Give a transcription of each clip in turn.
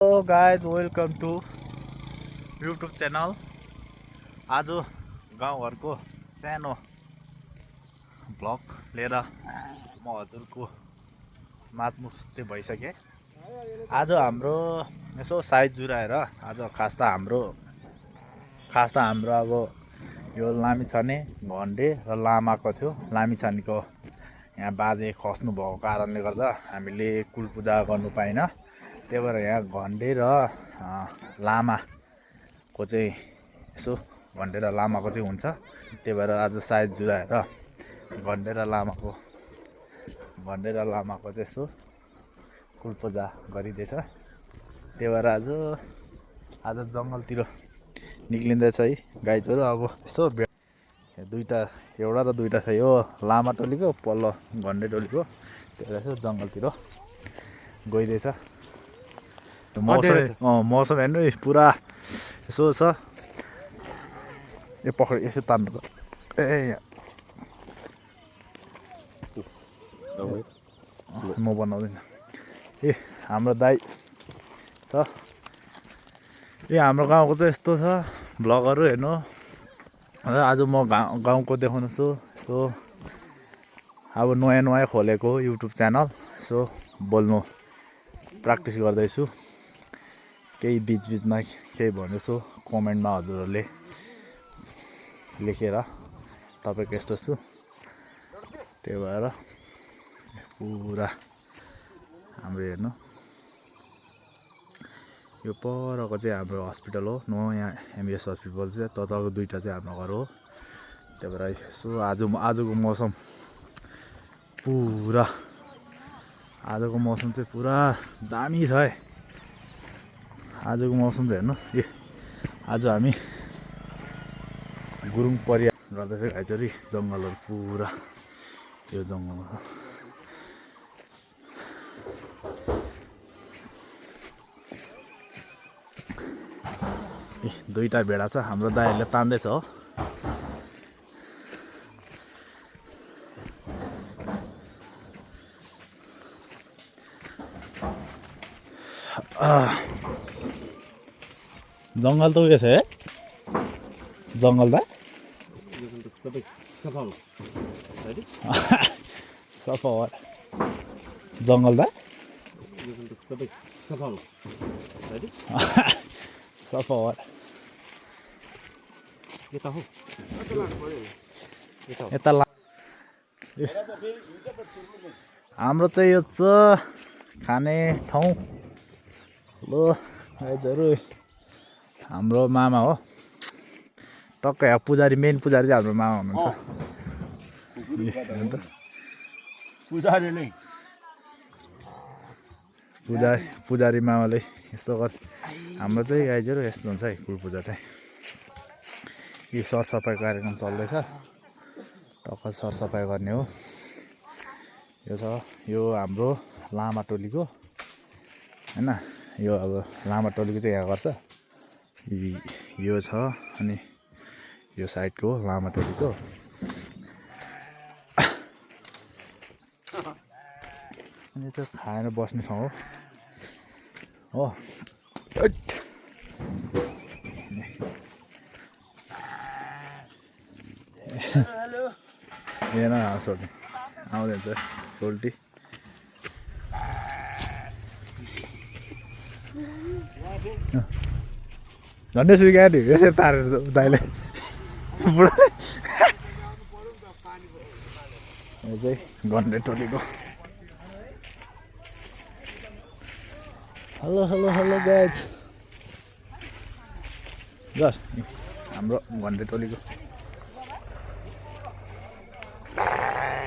Hello guys, welcome to YouTube channel. आज गाउँघरको सानो भ्लग लिएर म हजुरको माझमुस्ते भइसकेँ। आज हाम्रो यसो साइज जुराएर आज खास त हाम्रो अब यो लामिछाने घन्डे र लामाको थियो। लामिछानेको यहाँ बाजे खस्नु भएको कारणले गर्दा हामीले कुल पूजा गर्नु पाइनँ। त्यही भएर यहाँ घन्डे र लामाको चाहिँ यसो घन्डे र लामाको चाहिँ हुन्छ। त्यही भएर आज साइज जुराएर घन्डे र लामाको चाहिँ यसो कुल पूजा गरिँदैछ। त्यही भएर आज जङ्गलतिर निक्लिँदैछ है गाई चोरु। अब यसो एउटा र दुईटा छ, यो लामा टोलीको पल्लो घन्डे टोलीको। त्यही भएर यसो जङ्गलतिर गइरहेछ। मौसम हेर्नु पुरा यसो छ। यो पक्रियो यसो तान्नु म बनाउँदैन। हाम्रो दाइ छ। हाम्रो गाउँको चाहिँ यस्तो छ भ्लगहरू हेर्नु। आज म गाउँको देखाउछु। सो अब नयाँ खोलेको युट्युब च्यानल। सो बोल्नु प्र्याक्टिस गर्दैछु। केही बिचमा केही भनेछु कमेन्टमा हजुरहरूले लेखेर तपाईँको यस्तो छु। त्यही भएर पुरा हाम्रो हेर्नु, यो परको चाहिँ हाम्रो हस्पिटल हो। नयाँ एमबिएस हस्पिटल चाहिँ तताको दुईवटा चाहिँ हाम्रो घर हो। त्यही भएर यसो आजको मौसम चाहिँ पुरा दामी छ है। आजको मौसम चाहिँ हेर्नु। आज हामी गुरुङ परिया गर्दैछ घाइचरी। जङ्गलहरू पुरा यो जङ्गलमा छ। दुईटा भेडा छ, हाम्रो दाइहरूले तान्दैछ हो। जङ्गल त उयो छ है, जङ्गल त सफा हो जङ्गल त सफा हो। यता हाम्रो चाहिँ यो छ खाने ठाउँ। लो गाइजहरू, हाम्रो मामा हो टक्कै। पुजारी मेन पुजारी चाहिँ हाम्रो मामा हुनुहुन्छ। पुजारी मामाले यस्तो गर्छ। हाम्रो चाहिँ गाइजहरू यस्तो हुन्छ है कुल पूजा चाहिँ। यो सरसफाइ कार्यक्रम चल्दैछ। टक्क सरसफाइ गर्ने हो। यो छ, यो हाम्रो लामा टोलीको हैन। यो अब लामा टोलीको चाहिँ यहाँ गर्छ। यो छ, अनि यो साइडको लामा टोलीको। अनि त्यो खाएर बस्ने ठाउँ हो। हेर आउँदैछ सोल्टी। झन्डै सुइगा नि यसरी तारेर दाइले बुढाले। यो चाहिँ घन्डे टोलीको। Hello guys. हाम्रो घन्डे टोलीको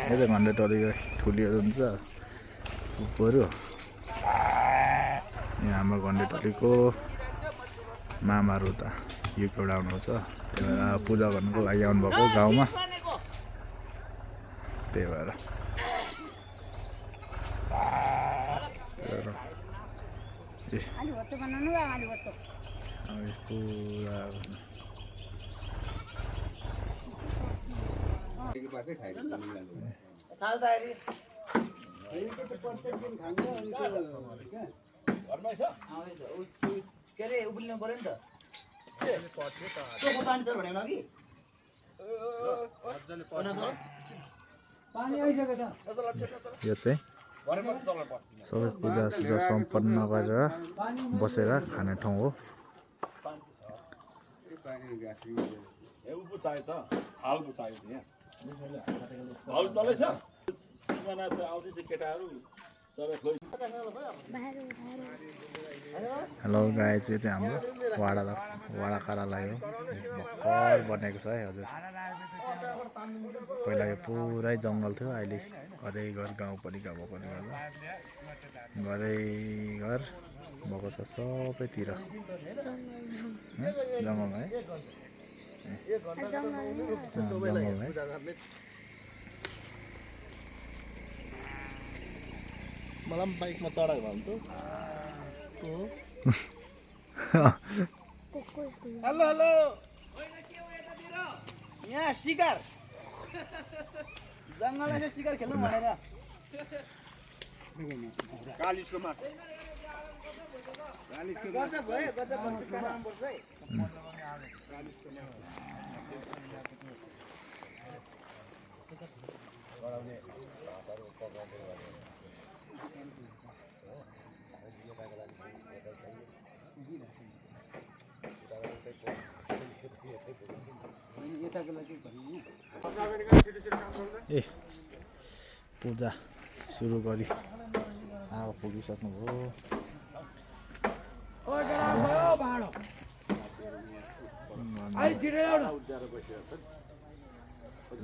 यो चाहिँ घन्डे टोलीको ठुलीहरू हुन्छ उपहरू। यहाँ हाम्रो घन्डे टोलीको मामाहरू त यो एउटा आउनुहुन्छ। त्यही भएर पूजा गर्नुको लागि आउनुभएको गाउँमा। त्यही भएर के अरे उब्लिनु पर्यो नि त पानी तर भनेको अघि पानी आइसक्यो त यो चाहिँ सबै पूजा सम्पन्न गरेर बसेर खाने ठाउँ हो हेलो गाइस यो चाहिँ हाम्रो वाडा कार्यालय हो भर्खर बनेको छ है हजुर पहिला यो पुरै जङ्गल थियो अहिले घरै घर गाउँपालिका भएकोले गर्दा घरै घर भएको छ सबैतिर जङ्गल है जङ्गल है मलाई पनि बाइकमा चढायो भने त हेलो हेलो यहाँ शिकार जङ्गलमा शिकार खेल्नु भनेर गजब भयो गजब बस्नु पर्छ है ए पूजा सुरु गरी अब पुगिसक्नुभयो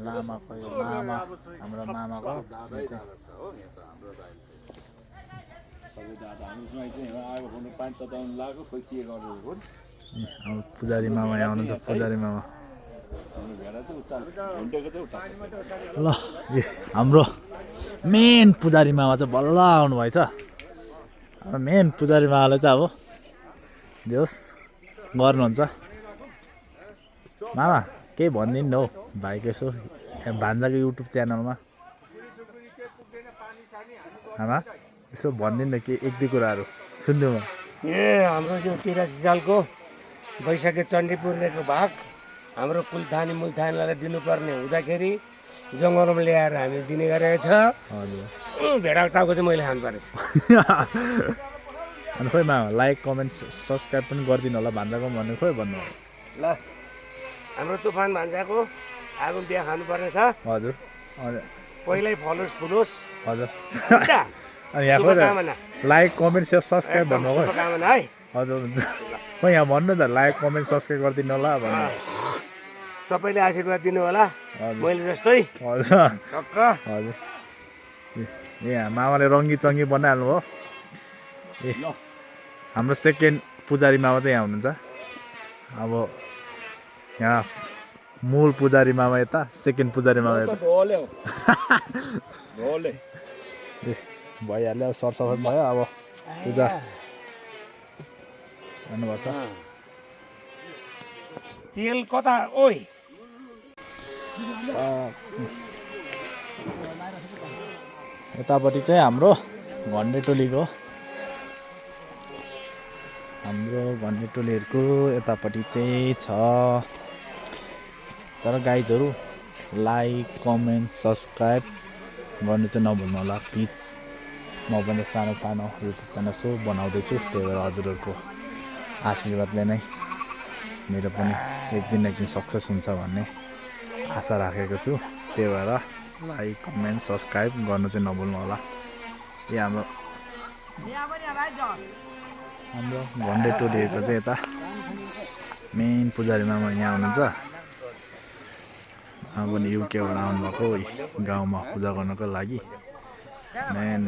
लामाको यो मामा हाम्रो मामाको पुजारी मामा यहाँ आउनुहुन्छ पुजारी मामा ल हाम्रो मेन पुजारी मामा चाहिँ बल्ल आउनुभएछ हाम्रो मेन पुजारी मामाले चाहिँ अब दियोस् गर्नुहुन्छ मामा केही भनिदिनु हौ भाइको यसो भान्जाको युट्युब च्यानलमा आमा यसो भनिदिनु के एक दुई कुराहरू सुनिदिउँ ए हाम्रो यो 83 सालको वैशाखी चण्डी पूर्णिमाको भाग हाम्रो कुलथानी मुलथानीलाई दिनुपर्ने हुँदाखेरि जङ्गलमा ल्याएर हामीले दिने गरेको छ हजुर भेडाको टाउको चाहिँ मैले खानु परेछ अनि खोइ मामा लाइक कमेन्ट सब्सक्राइब पनि गरिदिनु होला भान्जाको भन्ने खोइ भन्नु ल हाम्रो तुफान भान्जाको आगो बिहा खानुपर्ने छ हजुर पहिल्यै फलोस् फुलोस् हजुर अनि यहाँ खोइ लाइक कमेन्ट सब्सक्राइब भन्नु खोइ शुभकामना है हजुर हुन्छ खोइ यहाँ भन्नु त लाइक कमेन्ट सब्सक्राइब गरिदिनु होला भन्नु सबैले आशीर्वाद दिनु होला मैले जस्तै हजुर टक्क हजुर यहाँ मामाले रङ्गी चङ्गी बनाइहाल्नु भयो ए हाम्रो सेकेन्ड पुजारी मामा चाहिँ यहाँ हुनुहुन्छ अब यहाँ मूल पुजारी मामा यता सेकेन्ड पुजारी मामा यता ए भइहाल्यो अब सरसफाइ भयो अब पूजा गर्नुपर्छ तेल कता ओइ यतापट्टि चाहिँ हाम्रो घन्डे टोलीको यतापट्टि चाहिँ छ तर गाइजहरू लाइक कमेन्ट सब्सक्राइब गर्नु चाहिँ नभुल्नु होला प्लिज म पनि सानो सानो युट्युब च्यानल सो बनाउँदैछु त्यही भएर हजुरहरूको आशीर्वादले नै मेरो पनि एक दिन सक्सेस हुन्छ भन्ने आशा राखेको छु त्यही भएर लाइक कमेन्ट सब्सक्राइब गर्नु चाहिँ नभुल्नु होला यो हाम्रो घन्डे टोलीको चाहिँ यता मेन पुजारी मामा यहाँ हुनुहुन्छ अब पनि युकेबाट आउनुभएको गाउँमा पूजा गर्नको लागि मेन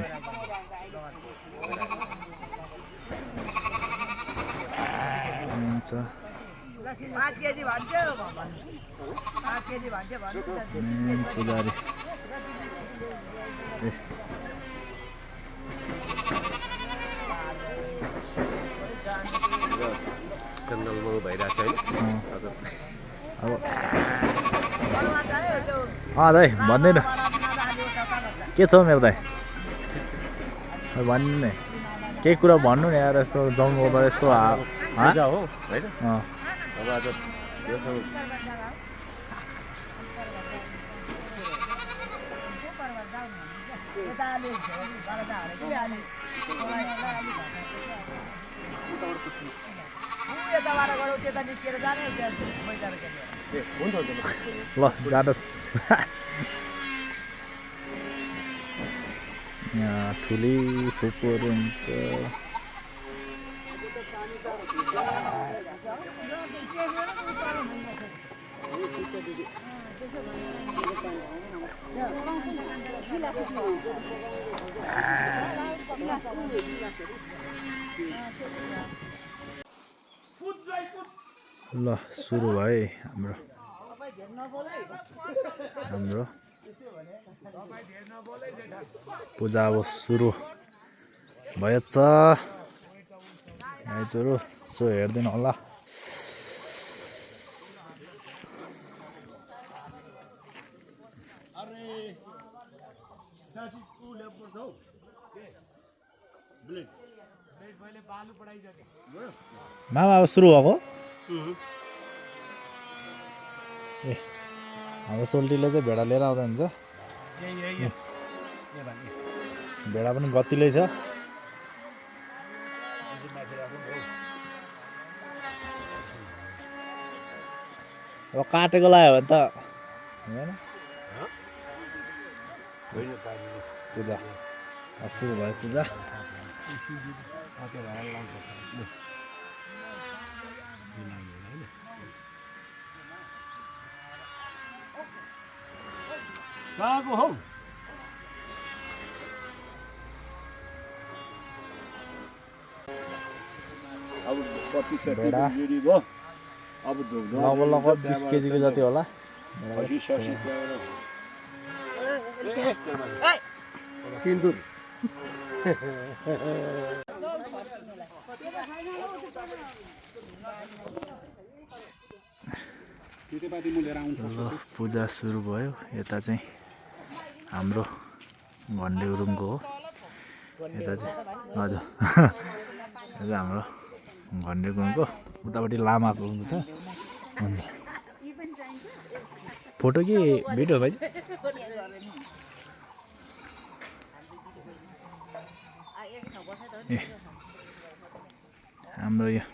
मेन पुजारी जङ्गलमा भइरहेको छ अब दाइ भन्दैन के छ मेरो दाइ भन्नु केही कुरा भन्नु नि यार यस्तो जङ्गलबाट यस्तो पूजा हो होइन अँ अब आज योसँग हुन्छ ल जानुहोस् यहाँ ठुली फुपूहरू हुन्छ ल सुरु भयो है हाम्रो पूजा अब सुरु भएछ आइजहरू सो हेरिदिनु होला मामा अब सुरु भएको ए हाम्रो सोल्टीले चाहिँ भेडा लिएर आउँदा हुन्छ भेडा पनि गतिलै छ अब काटेको लाग्यो भने त होइन पूजा सुरु भयो पूजा गएको हौ अब 25 भेडा रेडी भयो अब लगभग लगभग 20 केजीको जति होला सिन्दुर पूजा सुरु भयो यता चाहिँ हाम्रो घन्डे गुरुङको हो यता चाहिँ हजुर यो चाहिँ हाम्रो घन्डे गुरुङको उतापट्टि लामाको छ हुन्छ फोटो कि भिडियो भाइ ए हाम्रो यहाँ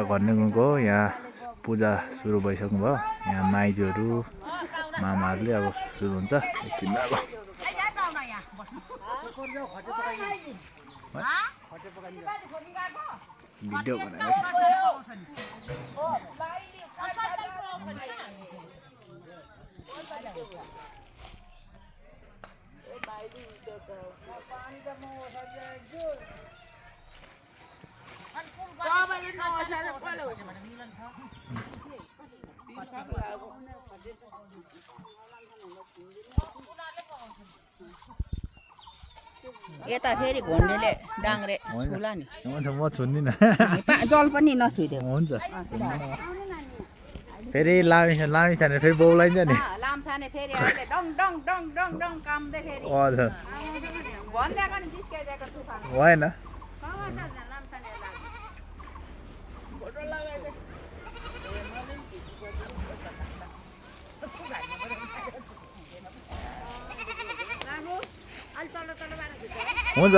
घन्डे गुरुङको यहाँ पूजा सुरु भइसक्नु भयो यहाँ माइजूहरू मामाहरूले अब सुरु हुन्छ एकछिन अब भिडियो बनाएको यता फेरि घोन्डेले डाङ्रे छुला नि म छुन्दिनँ जल पनि नछुइदेऊ हुन्छ फेरि लामी छ भने फेरि बौलाइन्छ नि लामछाने फेरि अहिले डङ डङ डङ डङ डङ काम्दै फेरि हजुर भन्दैको नि जिस्काइदिएको तुफान भएन हुन्छ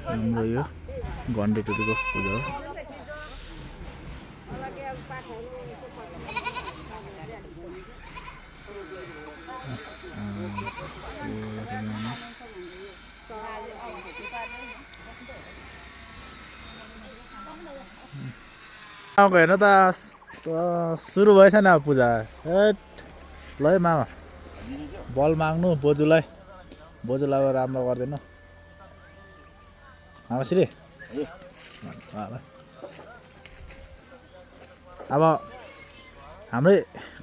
हाम्रो यो घन्टे टुटीको पूजा हो हेर्न त सुरु भएछ नि अब पूजा हेट ल है मामा बल माग्नु बोजूलाई राम्रो गरिदिनु मामाश्री अब हाम्रै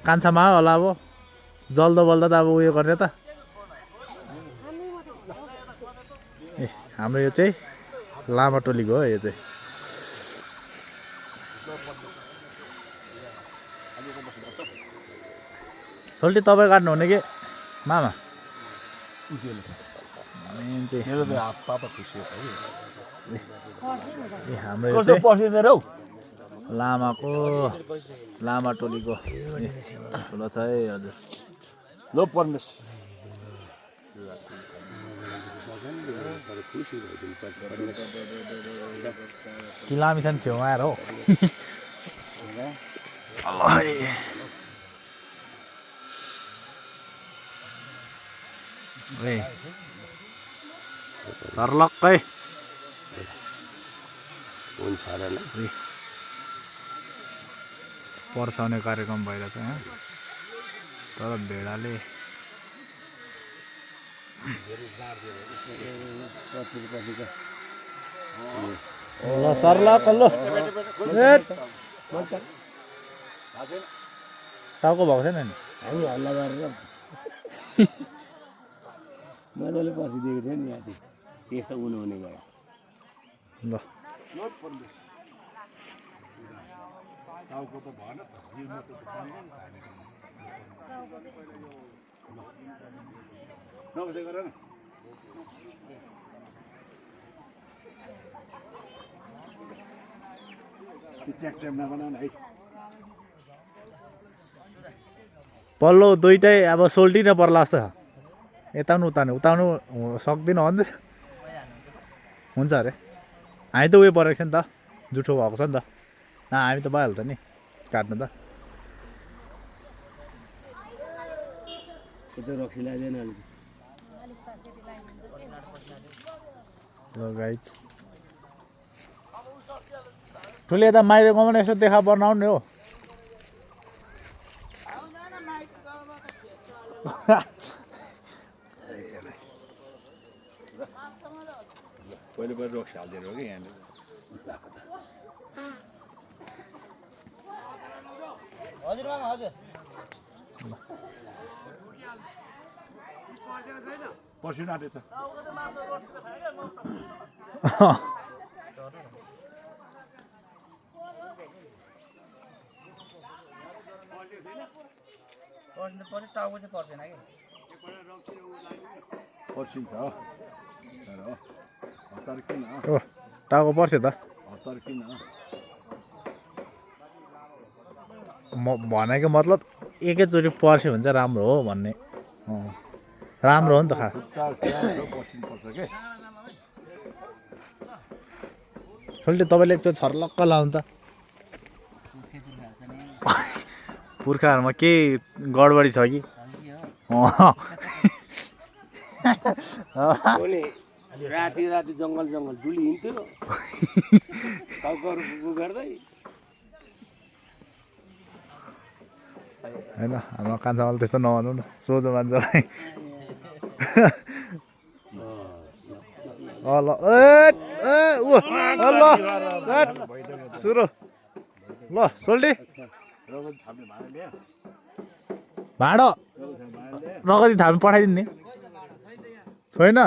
कान्छामा होला अब जल्दो बल्दा त अब उयो गर्ने त ए हाम्रो यो चाहिँ लामा टोलीको हो यो चाहिँ सोल्टी तपाईँ काट्नु हुने कि मामा मेन चाहिँ मेरो त पापा खुसी हो ए हाम्रो यो कस्तो चाहिँ पर्सिँदैन हौ लामा टोलीको ठुलो छ है हजुर लो परमेश कि लामिछाने छेउमा आएर हो ए सर्लक्कै हुन्छ र पर्साउने कार्यक्रम भइरहेछ यहाँ तर भेडाले ल सर्लक्क ल टाउको भएको छैन नि हामी हल्ला गरेर मजाले पर्सिदिएको थियो नि यहाँ त्यस्तो हुने गयो ल नमस्ते गर न च्याक च्याक नबनाउ न है पल्लो दुइटै अब सोल्टिन पर्ला जस्तो छ यताउनु उताउनु सक्दिनँ हो नि त हुन्छ अरे हामी त उयो परेको छ नि त जुठो भएको छ नि त हामी त भइहाल्छ नि काट्नु त त्यो रक्सी लाग्दैन अलिक ल गाइज ठुलो यता माइती गाउँमा यसो देखा बनाउनु नि हो पहिले रक्सी हालिदिनु हो कि यहाँनिर पर्सिनु आँटेछ टाउको चाहिँ पर्दैन कि पर्सिन्छ हो तर हो हतार किन ओ टाउको पर्छ त हतार किन म भनेको मतलब एकैचोटि पर्स्यो भने चाहिँ राम्रो हो भन्ने राम्रो हो नि त पर्सिनुपर्छ के सोल्टी तपाईँले एकचोटि छर्लक्क लाउनु त पुर्खाहरूमा केही गडबडी छ कि राति जङ्गल डुली हिँड्थ्यो टाउकोहरू गर्दै होइन हाम्रो कान्छामाले त्यस्तो नभन्नु न सोझो मान्छेलाई ल सुरु ल सोल्टी भाँडो रगती थाप्नु पठाइदिनु नि छैन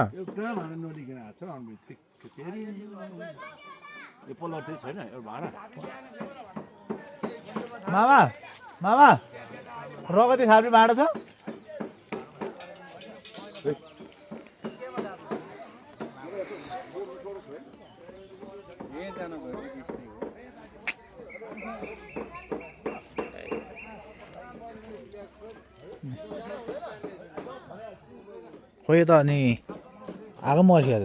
छैन एउटा भाडा मामा रगती थाप्ने भाँडो छ खोइ त अनि आगो मर्सियो त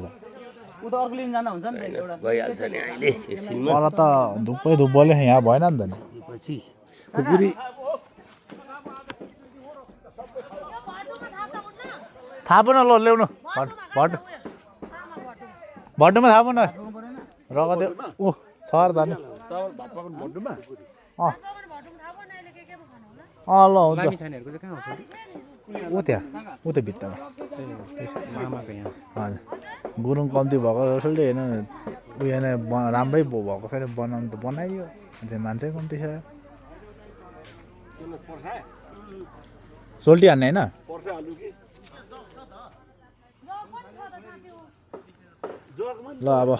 उता अर्को लिन जाँदा हुन्छ नि त एउटा भइहाल्छ नि अहिले एकछिनमा पर त धुप्पैले यहाँ भएन नि त नि पछि खुकुरी थाहा न ल ल्याउनु भट्टुमा थाहा न रगते ऊ छ र त नि ल हुन्छ ऊ त्यहाँ ऊ त भित्तामा हजुर गुरुङ कम्ती भएको जसले हेर्नु उयो नै राम्रै भएको फेरि बनाउनु त बनाइयो मान्छे कम्ती छ सोल्टी हान्ने होइन ल अब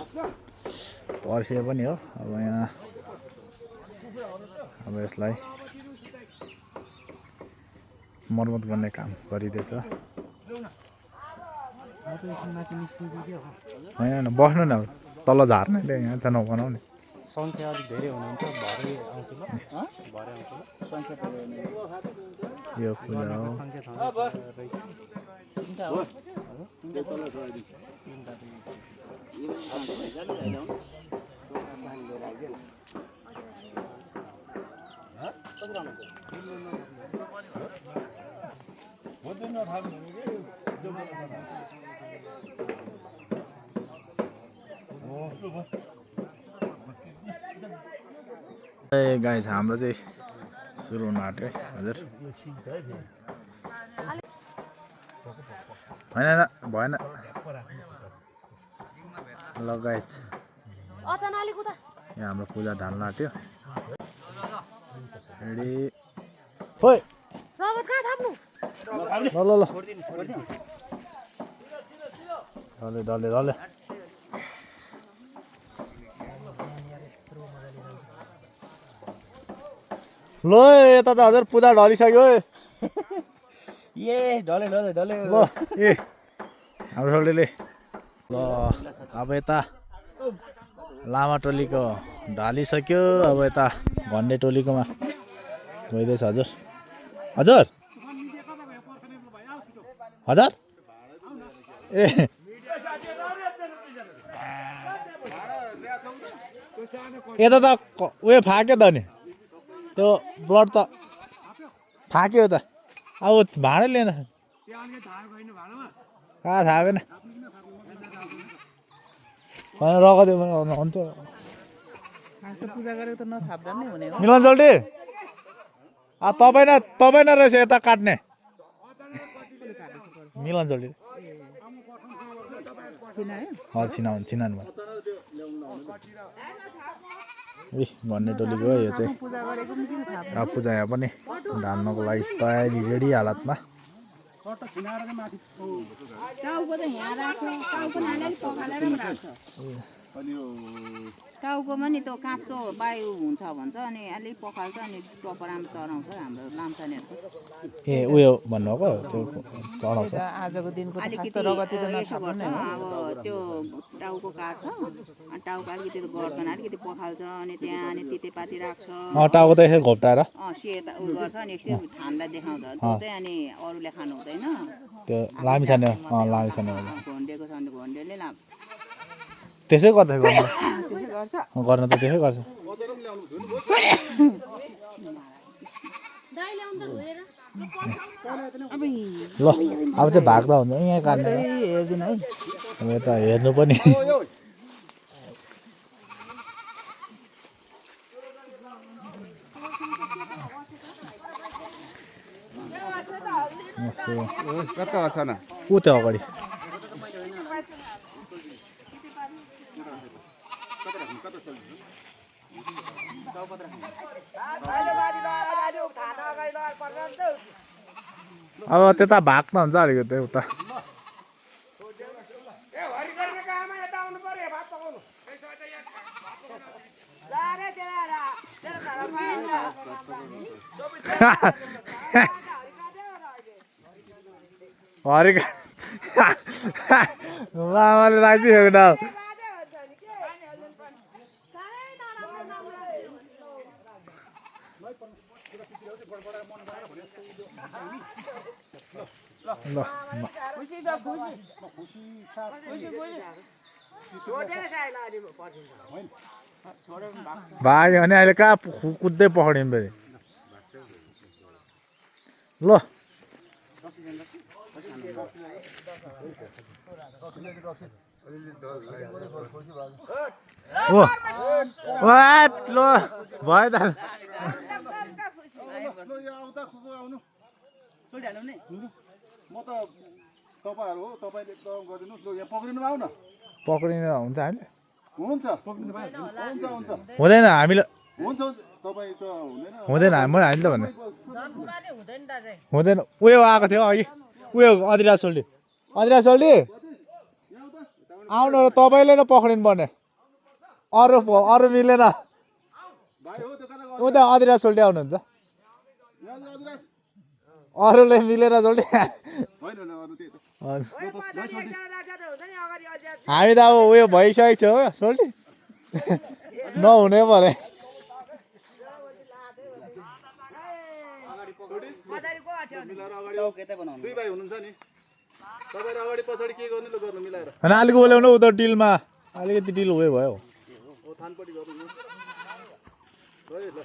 पर्सिए पनि हो अब यहाँ अब यसलाई मर्मत गर्ने काम गरिँदैछ होइन बस्नु न तल झार्ने यहाँ त नबनाउने सङ्ख्या अलिक धेरै हुनुहुन्छ भरे आउँछु ल भरे आउँछु यो पूजा हो ए गाइस हाम्रो चाहिँ सुरु हुन आँट्यो है हजुर होइन भएन ल गाइस यहाँ हाम्रो पूजा ढाल्न आँट्यो रेडी खोइ ल ल ल डले डले ल यता त हजुर पूजा ढलिसक्यो ए ढले ढले ढले ल ए हाम्रो छोरीले ल अब यता लामा टोलीको ढालिसक्यो अब यता भन्ने टोलीकोमा गइँदैछ हजुर हजुर हजुर ए यता त उयो फाक्यो त नि त्यो ब्लड त फाक्यो त अब भाँडै लिएन कहाँ थाहा भएन रगत्यो हुन्थ्यो पूजा गरेको त नथाप्दा नै हुने हो मिलन जल्दी तपाईँ न रहेछ यता काट्ने मिलन जल्दी छिनाउनु भयो ए भन्ने टोलीको हो यो चाहिँ अब पूजा यहाँ पनि ढाल्नको लागि तयारी रेडी हालतमा टाउकोमा नि त्यो काँचो वायु हुन्छ भन्छ अनि अलिक पखाल्छ अनि टपरामा चढाउँछ हाम्रो लाम्चानेहरूको ए उयो भन्नुभएको त्यो चढाउँछ आजको दिनको अलिकति यसो गर्छ अब त्यो टाउको काट्छ अनि टाउको अलिकति गर्दैन अलिकति पखाल्छ अनि त्यहाँ अनि तितेपाती राख्छ टाउको त यसो घोप्टाएर सेता उयो गर्छ अनि एकछिन छान्दा देखाउँछ त्यो चाहिँ अनि अरूले खानु हुँदैन त्यो लामी छाने घोन्डेको छ भने घोन्डेले लाम त्यसै गर्दा गर्न त त्यसै गर्छ ल अब चाहिँ भाग्दा हुन्छ यहाँ काट्ने हेर्दिन है अब यता हेर्नु पनि ऊ त्यो अगाडि अब त्यता भाग्न हुन्छ अलिकति उता हरेको मामाले राखिदिएको न भाग्यो भने अहिले कहाँ कुद्दै पक्रिनु फेरि ल ओ वाट ल भयो त म त तपाईँहरू हो तपाईँले एकदम गरिदिनुहोस् ल यहाँ पक्रिनु आऊ न पक्रिनु हुन्छ हामीले हुन्छ पक्रिनु हुन्छ हुन्छ हुँदैन हामीले हुन्छ तपाईँ त हुँदैन हुँदैन हामीले त भन्ने हुँदैन उयो आएको थियो अघि उयो अधिराज सोल्टी आउनु र तपाईँले नै पक्रिनु पर्ने अरू मिलेन उता अधिराज सोल्टी आउनुहुन्छ अरूले मिलेर जोल्टी होइन होइन अरू त्यही त हामी त अब उयो भइसकेको थियो हो सोल्टी नहुने परे मिलाएर अगाडि दुई भाइ हुनुहुन्छ नि तपाईँहरू अगाडि पछाडि के गर्ने ल गर्नु मिलाएर होइन अलिक बोल्याउनु उता डिलमा अलिकति डिल उयो भयो थानपट्टि गर्नु है ल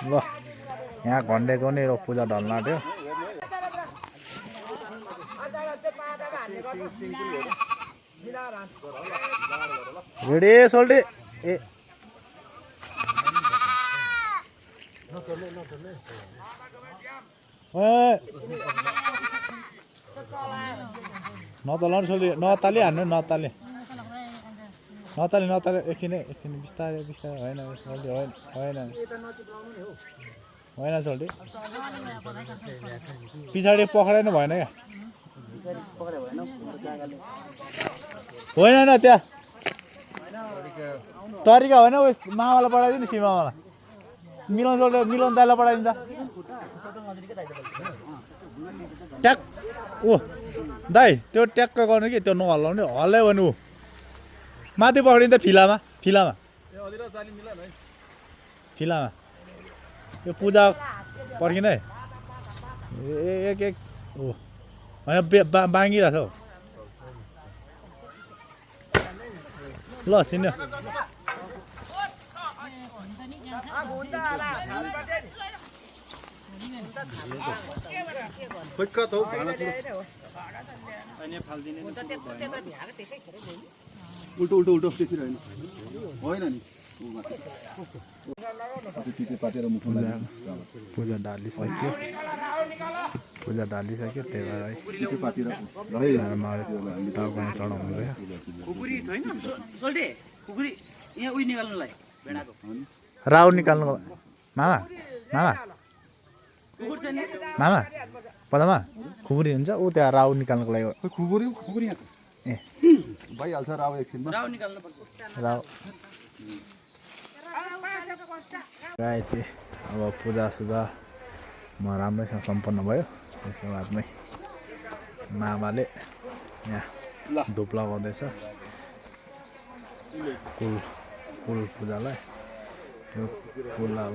ल यहाँ घन्डेको नि पूजा ढल्न आँट्यो रेडी सोल्टी ए नतलाउनु सोल्टी नताली हान्नु नताली एकछिन बिस्तारै बिस्तारै होइन सोल्टी होइन होइन सोल्टी पछाडि पक्राइनु भएन क्या होइन त्यहाँ तरिका होइन उस मामालाई पठाइदिनु नि सीमामालाई मिलाउनु दाइलाई पठाइदिन्छ ट्याक ऊ दाइ त्यो ट्याक्क गर्नु कि त्यो नहल्लाउने हल्लायो भने ऊ माथि पक्रिन्छ फिलामा यो पूजा पर्खिन है एक ऊ होइन बाँगिरहेछ हौ ल सिन्यो उल्टो उल्टो उल्टो त्यसरी होइन होइन नि पूजा डालिसक्यो त्यही भएर टाउकोमा चढाउनु गयो राउ निकाल्नु मामा पदमा खुकुरी हुन्छ ऊ त्यहाँ राउ निकाल्नुको लागि खुकुरी ए भइहाल्छ राव एकछिनमा राउ गाई चाहिँ अब पूजासुजा म राम्रैसँग सम्पन्न भयो त्यसको बादमै मामाले यहाँ धुप लगाउँदैछ कुल पूजालाई यो कुल अब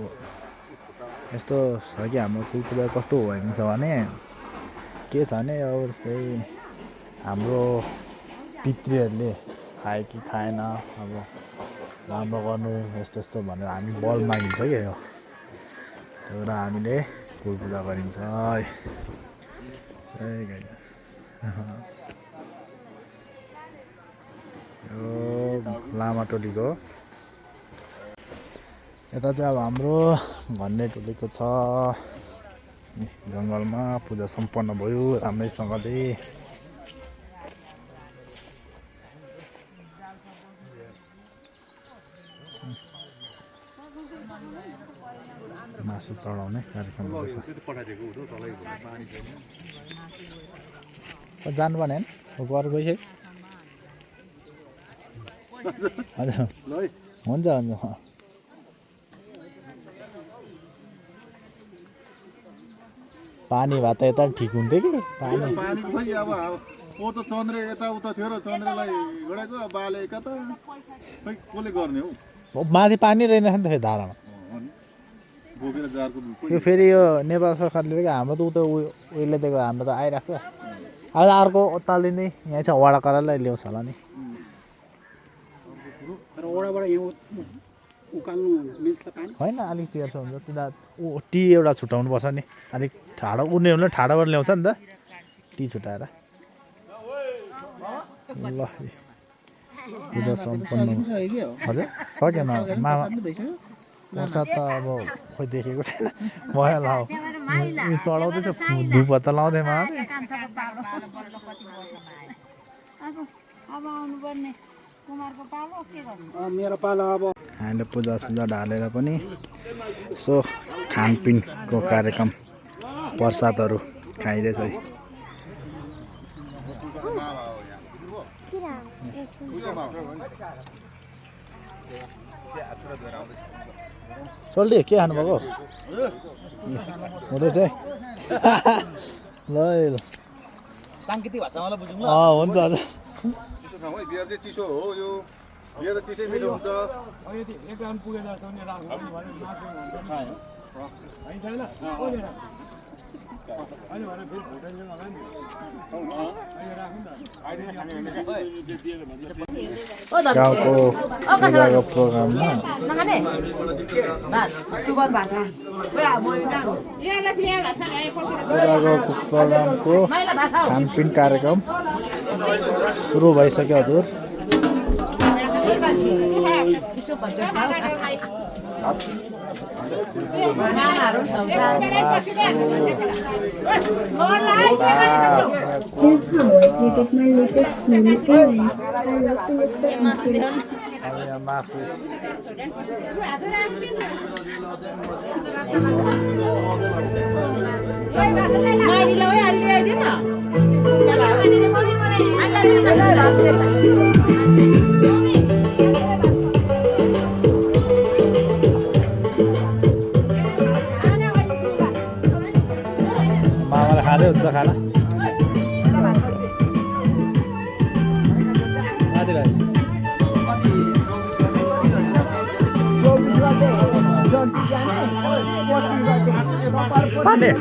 यस्तो छ कि हाम्रो कुल पूजा कस्तो भइदिन्छ भने के छ भने अब जस्तै हाम्रो पितृहरूले खाए कि खाएन अब राम्रो गर्नु यस्तो भनेर हामी बल मागिन्छ क्या यो त्यही भएर हामीले कुल पूजा गरिन्छ यो लामा टोलीको यता चाहिँ अब हाम्रो भन्ने टोलीको छ जङ्गलमा पूजा सम्पन्न भयो राम्रैसँगले मासु चढाउने कार्यक्रम हुँदैछ जानु पर्ने होइन गएर गइसक्यो हजुर हुन्छ पानी भए त यता ठिक हुन्थ्यो कि पानी खोइ अब ओ त चन्द्रे यताउता थियो र चन्द्रेलाई घोडाको बाले कता खै कसले गर्ने हौ माथि पानी रहेन नि त फेरि धारामा बोकेर जारको यो फेरि यो नेपाल सरकारले दिएको हाम्रो त उता उयोले दिएको हाम्रो त आइरहेको छ अब अर्को उताले नै यहाँ चाहिँ वडा करालाई ल्याउँछ होला नि होइन अलिक तेर्छ हुन्छ तिनीहरू टी एउटा छुट्याउनु पर्छ नि अलिक ठाडो उनीहरूले ठाडोबाट ल्याउँछ नि त टी छुट्याएर ल पूजा सम्पन्न हजुर सकेन मामा प्रसाद त अब खोइ देखेको छैन भयो ल चढाउँदैछ धुप त लाउँदै मा मेरो पालो अब हामीले पूजासुजा ढालेर पनि यसो खानपिनको कार्यक्रम प्रसादहरू खाइँदैछ है सोल्टी के खानुभएको हुँदैछ है ल है ल साङ्केतिक भाषामा बुझौँ ल हुन्छ हजुर चिसो ठाउँ है बियर चाहिँ चिसो हो यो बियर त चिसै मिठो हुन्छ एक राउन्ड पुगेर चाहिँ राख्नु भने मासु हुन्छ होइन छैन अहिले भने फेरि भुटान होला नि अहिले राख्नु न गाउँको पूजाको प्रोग्राममा पूजाको प्रोग्रामको खानपिन कार्यक्रम सुरु भइसक्यो हजुर Here's how I created my latest music line. I love to look the incident. मासु मामाले खाँदै हुन्छ खाना पाण्डे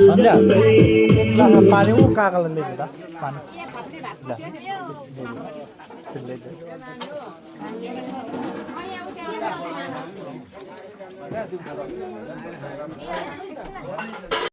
सन्ध्या पानी ऊ काकालाई लिएको त पानी